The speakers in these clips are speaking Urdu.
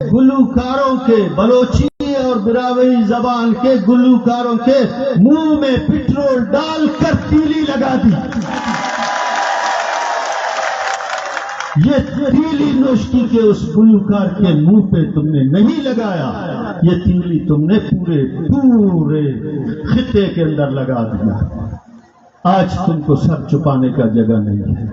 گلوکاروں کے، بلوچی اور براوی زبان کے گلوکاروں کے منہ میں پٹرول ڈال کر تیلی لگا دی. یہ تیلی نوشکی کے اس گلوکار کے منہ پہ تم نے نہیں لگایا، یہ تیلی تم نے پورے خطے کے اندر لگا دیا. آج تم کو سر چھپانے کا جگہ نہیں ہے،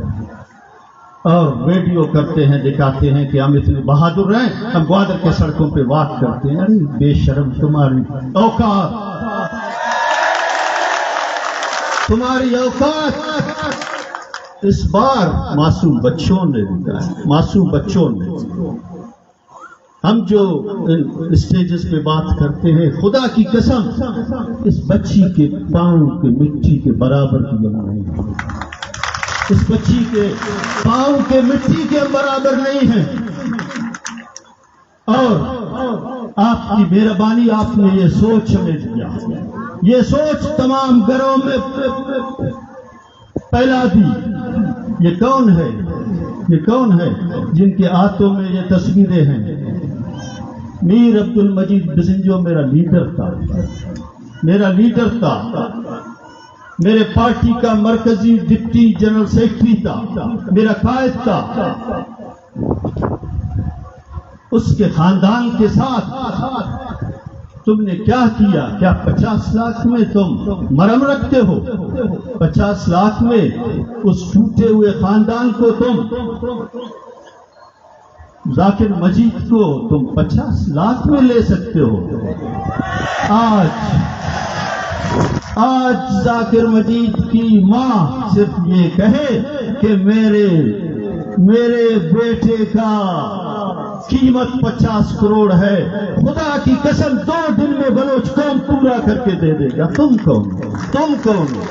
اور ویڈیو کرتے ہیں، دکھاتے ہیں کہ ہم اتنے بہادر ہیں، ہم گوادر کے سڑکوں پہ بات کرتے ہیں. ارے بے شرم، تمہاری اوقات اس بار معصوم بچوں نے دکھایا، معصوم بچوں نے. ہم جو اسٹیجز پہ بات کرتے ہیں، خدا کی قسم اس بچی کے پاؤں کے مٹی کے برابر کی جگہ نہیں ہے، اس بچی کے پاؤں کے مٹی کے برابر نہیں ہے. اور آپ کی مہربانی، آپ نے یہ سوچ ہمیں دیا، یہ سوچ تمام گھروں میں پھیلا دی. یہ کون ہے؟ یہ کون ہے جن کے ہاتھوں میں یہ تصویریں ہیں؟ میر عبد المجید بزنجو میرا لیڈر تھا، میرا لیڈر تھا، میرے پارٹی کا مرکزی ڈپٹی جنرل سیکرٹری تھا، میرا قائد تھا. اس کے خاندان کے ساتھ تم نے کیا کیا؟ کیا 50 لاکھ میں تم مرم رکھتے ہو؟ 50 لاکھ میں اس ٹوٹے ہوئے خاندان کو تم، ذاکر مجید کو تم 50 لاکھ میں لے سکتے ہو؟ آج ذاکر مجید کی ماں صرف یہ کہے کہ میرے بیٹے کا قیمت 50 کروڑ ہے، خدا کی قسم 2 دن میں بلوچ قوم پورا کر کے دے دے گا. تم کون ہو؟ تم کون ہو؟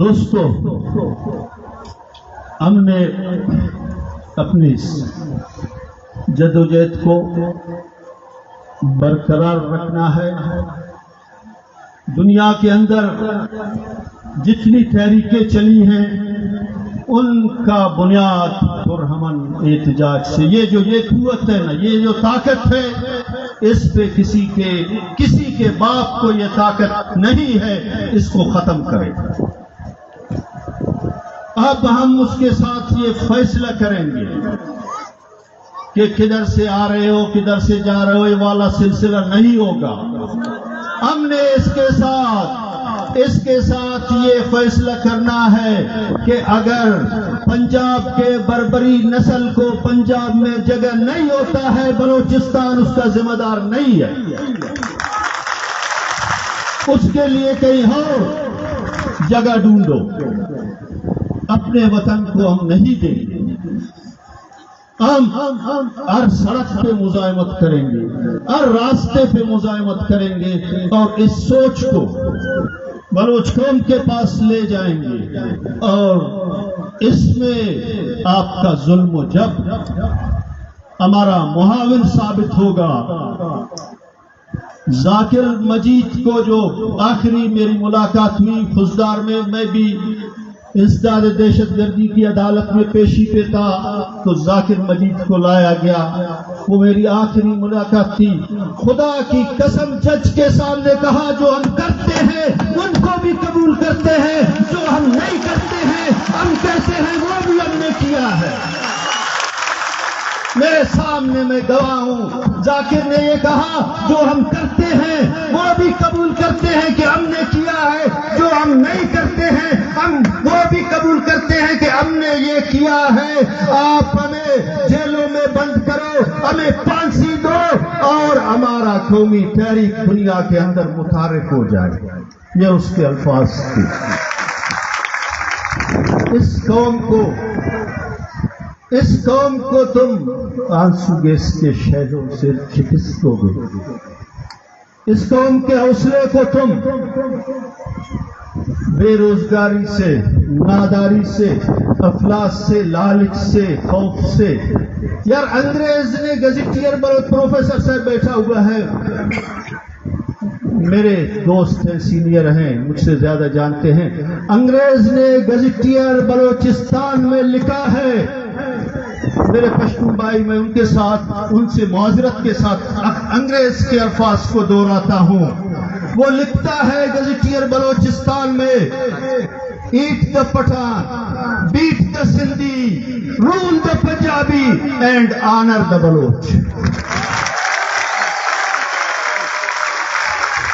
دوستو، ہم نے اپنی جدوجہد کو برقرار رکھنا ہے. دنیا کے اندر جتنی تحریکیں چلی ہیں ان کا بنیاد پرامن احتجاج سے، یہ قوت ہے نا، یہ جو طاقت ہے، اس پہ کسی کے باپ کو یہ طاقت نہیں ہے. اس کو ختم کریں. اب ہم اس کے ساتھ یہ فیصلہ کریں گے کہ کدھر سے آ رہے ہو، کدھر سے جا رہے ہو، یہ والا سلسلہ نہیں ہوگا. ہم نے اس کے ساتھ یہ فیصلہ کرنا ہے کہ اگر پنجاب کے بربری نسل کو پنجاب میں جگہ نہیں ہوتا ہے، بلوچستان اس کا ذمہ دار نہیں ہے. اس کے لیے کہیں اور جگہ ڈھونڈو. اپنے وطن کو ہم نہیں دیں گے. ہم ہر سڑک پہ مزاحمت کریں گے، ہر راستے پہ مزاحمت کریں گے، اور اس سوچ کو بلوچ قوم کے پاس لے جائیں گے. اور اس میں آپ کا ظلم و جبر ہمارا معاون ثابت ہوگا. ذاکر مجید کو جو آخری میری ملاقات ہوئی فوجدار میں بھی انسداد دہشت گردی کی عدالت میں پیشی پہ تھا، تو ذاکر مجید کو لایا گیا. وہ میری آخری ملاقات تھی. خدا کی قسم جج کے سامنے کہا جو ہم کرتے ہیں ان کو بھی قبول کرتے ہیں، جو ہم نہیں کرتے ہیں ہم کہتے ہیں وہ بھی ہم نے کیا ہے. میرے سامنے میں گواہ ہوں. ذاکر نے یہ کہا جو ہم کرتے ہیں وہ بھی قبول کرتے ہیں کہ ہم نے کیا ہے، جو ہم نہیں کرتے ہیں ہم وہ بھی قبول کرتے ہیں کہ ہم نے یہ کیا ہے. آپ ہمیں جیلوں میں بند کرو، ہمیں پھانسی دو، اور ہمارا قومی تحریک دنیا کے اندر متحرک ہو جائے. یہ اس کے الفاظ تھے. اس قوم کو تم آنسو گیس کے شہدوں سے شکستو گے. اس قوم کے حوصلے کو تم بے روزگاری سے، ناداری سے، افلاس سے، لالچ سے، خوف سے. یار انگریز نے گزٹیئر پر پروفیسر صاحب بیٹھا ہوا ہے، میرے دوست ہیں، سینئر ہیں، مجھ سے زیادہ جانتے ہیں، انگریز نے گزٹیئر بلوچستان میں لکھا ہے، میرے پشتون بھائی میں ان کے ساتھ، ان سے معذرت کے ساتھ انگریز کے الفاظ کو دہراتا ہوں، وہ لکھتا ہے گزٹیئر بلوچستان میں، eat the Pathan, beat the Sindhi, rule the Punjabi and honour the Baloch.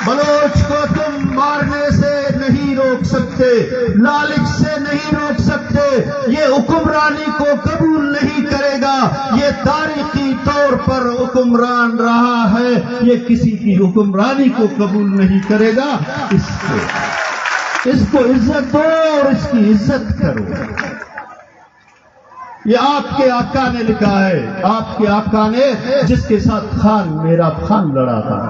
Baloch کو تم مارنے سے نہیں روک سکتے، لالچ سے نہیں روک سکتے، یہ حکمرانی کو قبول نہیں کرے گا، یہ تاریخی طور پر حکمران رہا ہے، یہ کسی کی حکمرانی کو قبول نہیں کرے گا، اس کو عزت دو اور اس کی عزت کرو۔ یہ آپ کے آقا نے لکھا ہے، آپ کے آقا نے، جس کے ساتھ خان میرا خان لڑا تھا۔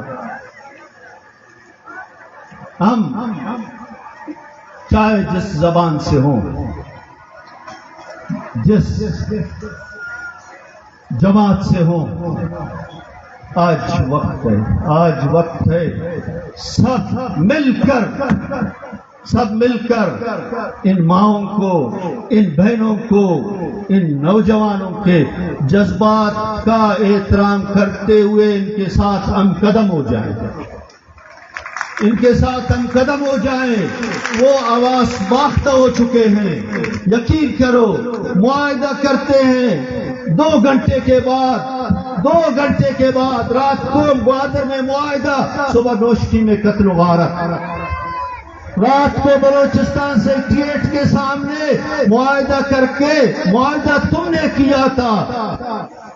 ہم چاہے جس زبان سے ہوں، جس جماعت سے ہوں، آج وقت ہے سب مل کر ان ماؤں کو، ان بہنوں کو، ان نوجوانوں کے جذبات کا احترام کرتے ہوئے ان کے ساتھ ہم قدم ہو جائیں، ان کے ساتھ ہم قدم ہو جائیں۔ وہ آواز باختہ ہو چکے ہیں، یقین کرو، معاہدہ کرتے ہیں 2 گھنٹے کے بعد رات کو گوادر میں معاہدہ، صبح نوشکی میں قتل و غارت، رات کو بلوچستان سیکریٹریٹ کے سامنے معاہدہ کر کے، معاہدہ تم نے کیا تھا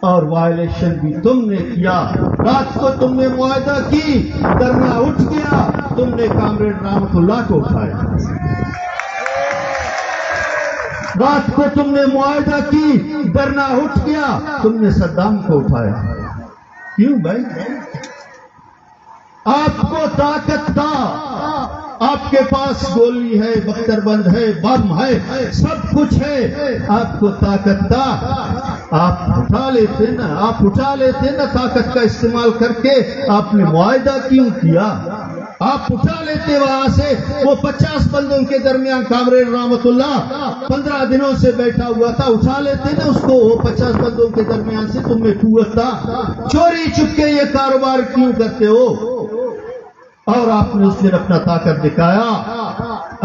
اور وائلیشن بھی تم نے کیا، رات کو تم نے معاہدہ کی، دھرنا اٹھ گیا، تم نے کامریڈ رحمت اللہ کو اٹھایا، رات کو تم نے معاہدہ کی، دھرنا اٹھ گیا، تم نے صدام کو اٹھایا۔ کیوں بھائی؟ آپ کو طاقت تھا، آپ کے پاس گولی ہے، بختر بند ہے، بم ہے، سب کچھ ہے، آپ کو طاقت تھا، آپ اٹھا لیتے نا طاقت کا استعمال کر کے، آپ نے معاہدہ کیوں کیا؟ آپ اٹھا لیتے وہاں سے، وہ 50 بندوں کے درمیان کامریڈ رحمت اللہ 15 دنوں سے بیٹھا ہوا تھا، اٹھا لیتے نا اس کو، وہ 50 بندوں کے درمیان سے، تم میں قوت تھا، چوری چپکے یہ کاروبار کیوں کرتے ہو؟ اور آپ نے اس دن اپنا طاقت دکھایا،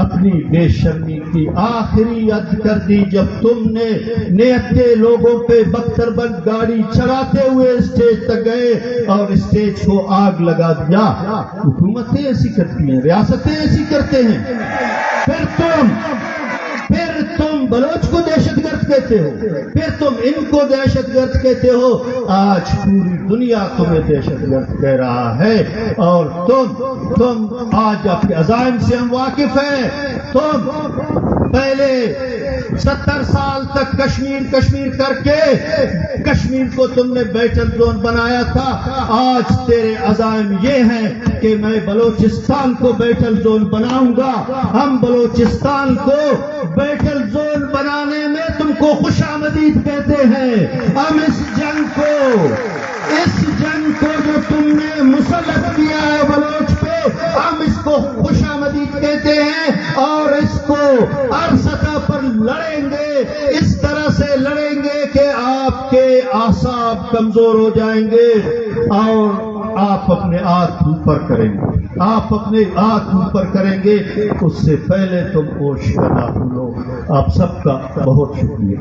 اپنی بے شرمی کی آخری حد کر دی جب تم نے نیتے لوگوں پہ بختر بند گاڑی چلاتے ہوئے اسٹیج تک گئے اور اسٹیج کو آگ لگا دیا۔ حکومتیں ایسی کرتی ہیں، ریاستیں ایسی کرتے ہیں، پھر تم بلوچ کو دہشت گرد کہتے ہو، پھر تم ان کو دہشت گرد کہتے ہو، آج پوری دنیا تمہیں دہشت گرد کہہ رہا ہے، اور تم آج اپنے عزائم سے ہم واقف ہیں، تم پہلے 70 سال تک کشمیر کر کے کشمیر کو تم نے بیٹل زون بنایا تھا، آج تیرے عزائم یہ ہیں کہ میں بلوچستان کو بیٹل زون بناؤں گا، ہم بلوچستان کو بیٹل زون بنانے میں تم کو خوش آمدید کہتے ہیں، ہم اس جنگ کو جو تم نے مسلط کیا ہے بلوچ پہ، ہم اس کو خوش آمدید کہتے ہیں، اور اس کو ہر سطح پر لڑیں گے، اس طرح سے لڑیں گے کہ آپ کے اعصاب کمزور ہو جائیں گے اور آپ اپنے ہاتھ اوپر کریں گے، اس سے پہلے تم ہوش کرنا بھولو۔ آپ سب کا بہت شکریہ۔